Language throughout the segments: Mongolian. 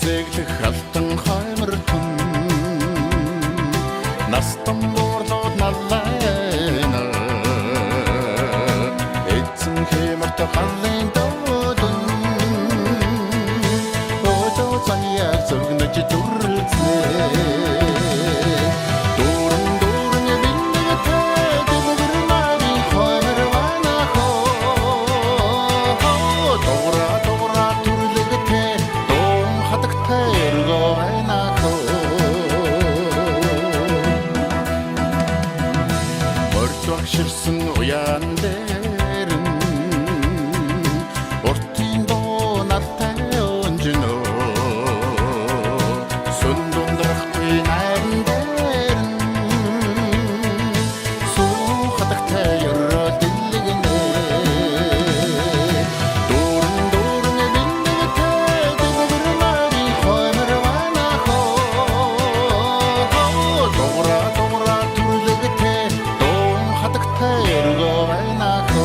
Зэглэх алтан хаймар түн настан муурлууд наллайна эцэн хэмэрт халын додон одоо цаая зөвгнөж дүрлцээ дуран дуран биннэг тагэр мари хоймэр ванахо дора дора дүрлэгтэй Ширсэн уян дээрэн уртын доо нартай онжино сүндундрахгүй найран дээрэн суухадагтай ёроо дэлгэнэ дуран дуран биннэгтэй дэвгэр мари хоймэр ванахо дора дора дүрлэгтэй Ergo vainako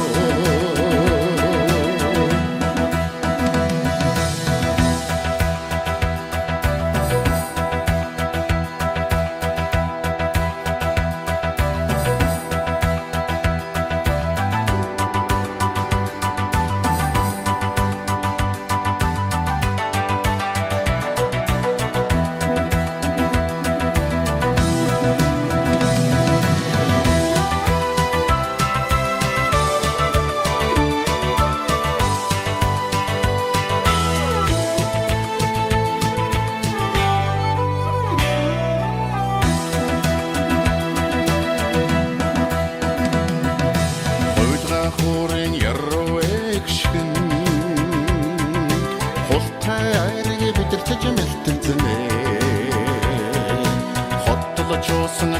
Хурын ярууэг шигэн хултай айрыг бидэртэж мэлтэнцэнэ хоттолж уусан